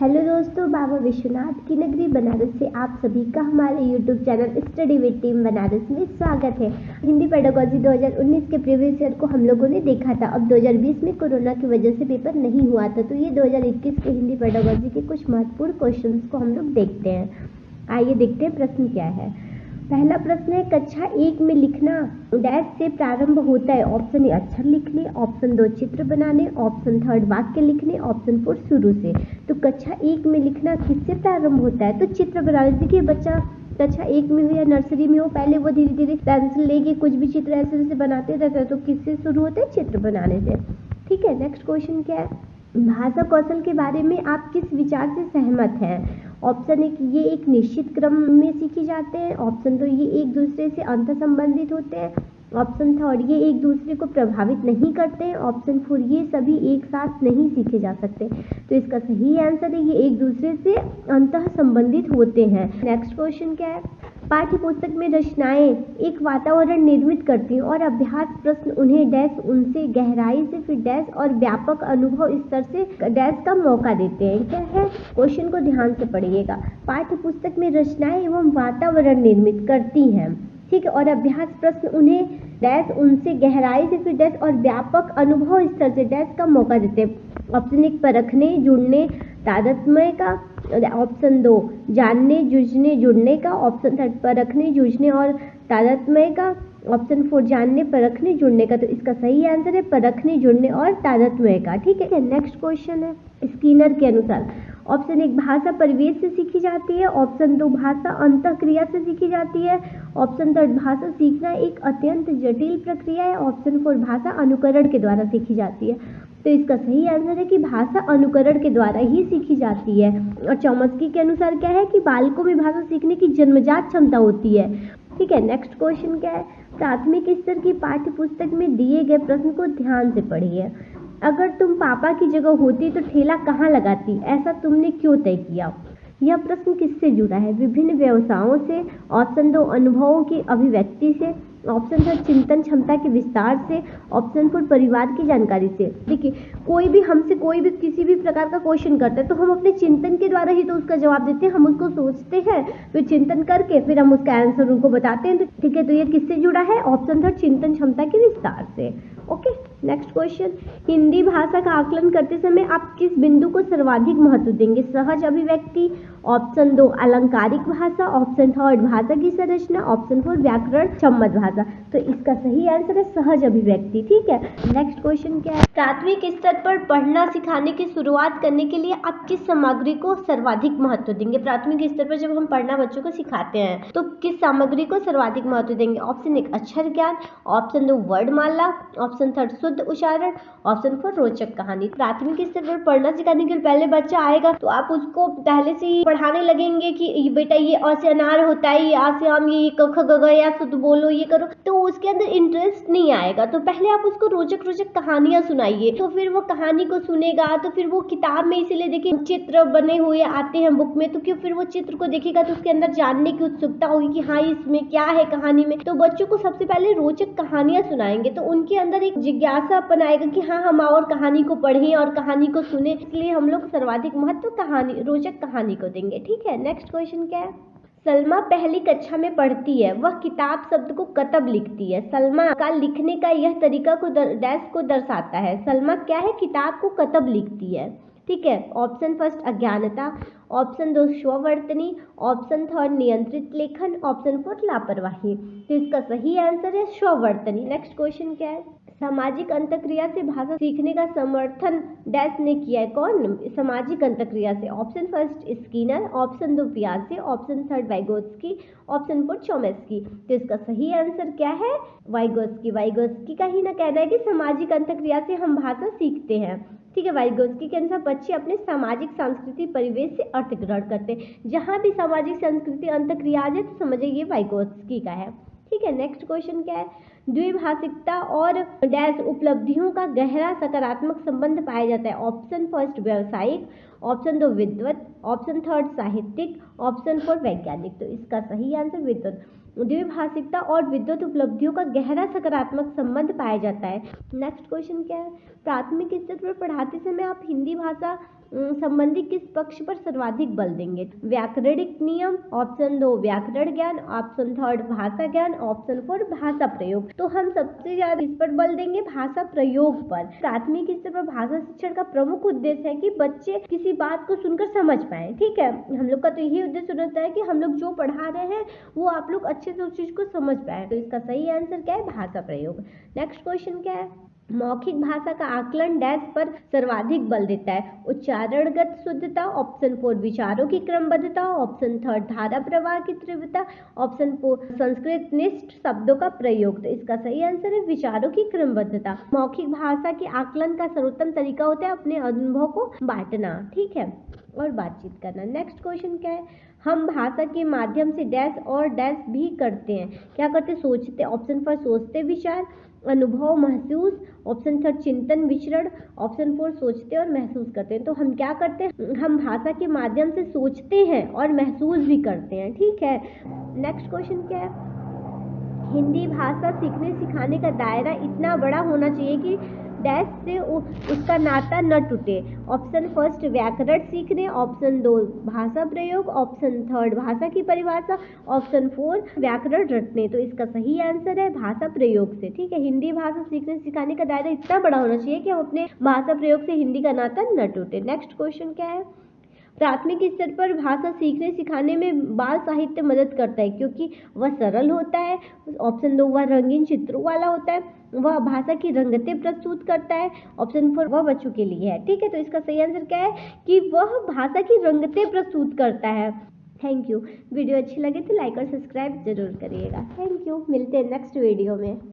Hello दोस्तों, बाबा विश्वनाथ की नगरी बनारस से आप सभी का हमारे YouTube channel study with team Banaras में स्वागत है। हिंदी पेडागोजी 2019 के प्रीवियस ईयर को हम लोगों ने देखा था। अब 2020 में कोरोना की वजह से पेपर नहीं हुआ था, तो ये 2021 के हिंदी पेडागोजी के कुछ महत्वपूर्ण क्वेश्चंस को हम लोग देखते हैं। आइए देखते हैं प्रश्न क्या है। पहला प्रश्न है, कक्षा 1 में लिखना डैश से प्रारंभ होता है। ऑप्शन ए अक्षर लिखने, ऑप्शन 2 चित्र बनाने, ऑप्शन 3 वाक्य लिखने, ऑप्शन 4 शुरू से। तो कक्षा 1 में लिखना किससे प्रारंभ होता है? तो चित्र बनाने। देखिए बच्चा कक्षा 1 में हो या नर्सरी में हो, पहले वो धीरे धीरे पेंसिल लेके कुछ भी चित्र ऐसे ऐसे बनाते रहते हैं। तो किससे शुरू होते हैं? चित्र बनाने से। ठीक है, नेक्स्ट क्वेश्चन क्या है, भाषा कौशल के बारे में आप किस विचार से सहमत हैं? ऑप्शन ए कि ये एक निश्चित क्रम में सीखे जाते हैं, ऑप्शन 2 ये एक दूसरे से अंतर संबंधित होते हैं, ऑप्शन 3 ये एक दूसरे को प्रभावित नहीं करते हैं, ऑप्शन 4 ये सभी एक साथ नहीं सीखे जा सकते। तो इसका सही आंसर है ये एक दूसरे से अंतर संबंधित होते हैं। नेक्स्ट क्वेश्चन क्या है, पाठ्य पुस्तक में रचनाएं एक वातावरण निर्मित करती हैं और अभ्यास प्रश्न उन्हें डैश उनसे गहराई से फिर डैश और व्यापक अनुभव स्तर से डैश का मौका देते हैं। क्या है? क्वेश्चन को ध्यान से पढ़िएगा। पाठ्य पुस्तक में रचनाएं एवं वातावरण निर्मित करती हैं, ठीक है, और अभ्यास प्रश्न उन्हें डैश उनसे गहराई से फिर डैश और व्यापक अनुभव स्तर से डैश का मौका देते हैं। ऑप्शन 1 परखने जुड़ने तादात्म्य का, ऑप्शन 2 जानने जूझने जुड़ने का, ऑप्शन 3 परखने जूझने और तादात्म्य का, ऑप्शन 4 जानने परखने जुड़ने का। तो इसका सही आंसर है परखने जुड़ने और तादात्म्य का। ठीक है, नेक्स्ट क्वेश्चन है, स्किनर के अनुसार ऑप्शन 1 भाषा परिवेश से सीखी जाती है, ऑप्शन 2 भाषा अंतःक्रिया से सीखी जाती है, ऑप्शन 3 भाषा सीखना एक अत्यंत जटिल प्रक्रिया है, ऑप्शन 4 भाषा अनुकरण के द्वारा सीखी जाती है। तो इसका सही आंसर है कि भाषा अनुकरण के द्वारा ही सीखी जाती है। और चौमस्की के अनुसार क्या है कि बालकों में भाषा सीखने की जन्मजात क्षमता होती है। ठीक है, नेक्स्ट क्वेश्चन क्या है, प्राथमिक स्तर की पाठ्य पुस्तक में दिए गए प्रश्न को ध्यान से पढ़िए। अगर तुम पापा की जगह होती तो ठेला कहाँ लगाती, ऐसा तुमने क्यों तय किया? यह प्रश्न किससे जुड़ा है? विभिन्न व्यवसायों से, ऑप्शन 2 अनुभवों की अभिव्यक्ति से, ऑप्शन 3 चिंतन क्षमता के विस्तार से, ऑप्शन 4 परिवार की जानकारी से। देखिए कोई भी हमसे कोई भी किसी भी प्रकार का क्वेश्चन करते हैं तो हम अपने चिंतन के द्वारा ही तो उसका जवाब देते हैं। हम उसको सोचते हैं, फिर चिंतन करके फिर हम उसका आंसर उनको बताते हैं। तो ठीक है, तो ये किससे जुड़ा है? ऑप्शन 3 चिंतन क्षमता के विस्तार से। ओके, नेक्स्ट क्वेश्चन, हिंदी भाषा का आकलन करते समय आप किस बिंदु को सर्वाधिक महत्व देंगे? सहज अभिव्यक्ति, ऑप्शन 2 अलंकारिक भाषा, ऑप्शन 3 भाषा की संरचना, ऑप्शन 4 व्याकरण सम्मत भाषा। तो इसका सही आंसर है सहज अभिव्यक्ति। ठीक है, नेक्स्ट क्वेश्चन क्या है, प्राथमिक स्तर पर पढ़ना सिखाने की शुरुआत करने के लिए आप किस सामग्री को सर्वाधिक महत्व देंगे? प्राथमिक स्तर पर जब हम पढ़ना बच्चों को सिखाते हैं तो किस सामग्री को सर्वाधिक महत्व देंगे? ऑप्शन 1 अक्षर ज्ञान, ऑप्शन 2 वर्णमाला, ऑप्शन 3 शुद्ध उच्चारण, ऑप्शन 4 रोचक कहानी। प्राथमिक स्तर पर पढ़ना सिखाने के लिए पहले बच्चा आएगा तो आप उसको पहले से ही पढ़ाने लगेंगे कि बेटा ये अ से अनार होता है, ये आ से आम, ये क ख ग घ या शुद्ध बोलो, ये करो, तो उसके अंदर इंटरेस्ट नहीं आएगा। तो पहले आप उसको रोचक रोचक कहानियां सुनाइए, तो फिर वो कहानी को सुनेगा। तो फिर वो किताब में इसीलिए देखिए चित्र बने हुए आते हैं बुक में, तो क्यों फिर वो चित्र को देखेगा तो उसके अंदर जानने की उत्सुकता होगी कि हाँ इसमें क्या है कहानी में। तो बच्चों को सबसे पहले रोचक कहानियां सुनाएंगे तो उनके अंदर एक जिज्ञासा बनाएगा कि हाँ हम और कहानी को पढ़ें और कहानी को सुने। इसलिए हम लोग सर्वाधिक महत्व कहानी, रोचक कहानी को देंगे। ठीक है, नेक्स्ट क्वेश्चन क्या है, सलमा पहली कक्षा में पढ़ती है, वह किताब शब्द को कतब लिखती है। सलमा का लिखने का यह तरीका को डैश को दर्शाता है। सलमा क्या है? किताब को कतब लिखती है। ठीक है, ऑप्शन 1 अज्ञानता, ऑप्शन 2 स्ववर्तनी, ऑप्शन 3 नियंत्रित लेखन, ऑप्शन 4 लापरवाही। तो इसका सही आंसर है स्ववर्तनी। नेक्स्ट क्वेश्चन क्या है, सामाजिक अंतःक्रिया से भाषा सीखने का समर्थन डैश ने किया है। कौन? सामाजिक अंतःक्रिया से। ऑप्शन 1 स्किनर, ऑप्शन 2 पियाजे, ऑप्शन 3 वाइगोत्स्की, ऑप्शन 4 चोमेस्की। तो इसका सही आंसर क्या है? वाइगोत्स्की। वाइगोत्स्की का ही ना कहना है कि सामाजिक अंतःक्रिया से हम भाषा सीखते हैं। ठीक है, वाइगोत्स्की के अनुसार बच्चे अपने सामाजिक सांस्कृतिक परिवेश से अर्थ ग्रहण करते हैं। जहाँ भी सामाजिक संस्कृति अंतःक्रिया आ जाए तो समझिए ये वाइगोत्स्की का है। ठीक है, नेक्स्ट क्वेश्चन क्या है, द्विभाषिकता और डैश उपलब्धियों का गहरा सकारात्मक संबंध पाया जाता है। ऑप्शन 1 व्यावसायिक, ऑप्शन 2 विद्वत, ऑप्शन 3 साहित्यिक, ऑप्शन 4 वैज्ञानिक। तो इसका सही आंसर विद्वत। द्विभाषिकता और विद्वत उपलब्धियों का गहरा सकारात्मक संबंध पाया जाता है। नेक्स्ट क्वेश्चन क्या है, प्राथमिक स्तर पर पढ़ाते समय आप हिंदी भाषा संबंधी किस पक्ष पर सर्वाधिक बल देंगे? व्याकरणिक नियम, ऑप्शन 2 व्याकरण ज्ञान, ऑप्शन 3 भाषा ज्ञान, ऑप्शन 4 भाषा प्रयोग। तो हम सबसे ज्यादा इस पर बल देंगे, भाषा प्रयोग पर। प्राथमिक स्तर पर भाषा शिक्षण का प्रमुख उद्देश्य है कि बच्चे किसी बात को सुनकर समझ पाए। ठीक है, हम लोग का तो यही उद्देश्य रहता है कि हम लोग जो पढ़ा रहे हैं वो आप लोग अच्छे से उस चीज को समझ पाए। तो इसका सही आंसर क्या है? भाषा प्रयोग। नेक्स्ट क्वेश्चन क्या है? मौखिक भाषा का आकलन डैश पर सर्वाधिक बल देता है? उच्चारणगत शुद्धता, ऑप्शन 4 विचारों की क्रमबद्धता, ऑप्शन 3 धारा प्रवाह की तीव्रता, ऑप्शन 4 संस्कृत निष्ठ शब्दों का प्रयोग। तो इसका सही आंसर है विचारों की क्रमबद्धता। मौखिक भाषा के आकलन का सर्वोत्तम तरीका होता है अपने अनुभव को बांटना, ठीक है, और बातचीत करना। नेक्स्ट क्वेश्चन क्या है? हम भाषा के माध्यम से डैश और डैश भी करते हैं। क्या करते? सोचते। ऑप्शन 4 सोचते विचार, अनुभव महसूस, ऑप्शन 3 चिंतन विचरण, ऑप्शन 4 सोचते और महसूस करते हैं। तो हम क्या करते हैं? हम भाषा के माध्यम से सोचते हैं और महसूस भी करते हैं, ठीक है। नेक्स्ट क्वेश्चन क्या है? हिंदी भाषा सीखने सिखाने का दायरा इतना बड़ा होना चाहिए कि डैश से उसका नाता न टूटे। ऑप्शन 1 व्याकरण सीखने, ऑप्शन 2 भाषा प्रयोग, ऑप्शन 3 भाषा की परिभाषा, ऑप्शन 4 व्याकरण रटने। तो इसका सही आंसर है भाषा प्रयोग से, ठीक है। हिंदी भाषा सीखने सिखाने का दायरा इतना बड़ा होना चाहिए कि हम अपने भाषा प्रयोग से हिंदी का नाता न टूटे। नेक्स्ट क्वेश्चन क्या है? प्राथमिक स्तर पर भाषा सीखने सिखाने में बाल साहित्य मदद करता है क्योंकि वह सरल होता है। ऑप्शन 2 वह रंगीन चित्रों वाला होता है, वह भाषा की रंगतें प्रस्तुत करता है, ऑप्शन 4 वह बच्चों के लिए है, ठीक है। तो इसका सही आंसर क्या है कि वह भाषा की रंगतें प्रस्तुत करता है। Thank you. वीडियो अच्छी लगे तो लाइक और सब्सक्राइब जरूर करिएगा। Thank you. मिलते हैं नेक्स्ट वीडियो में।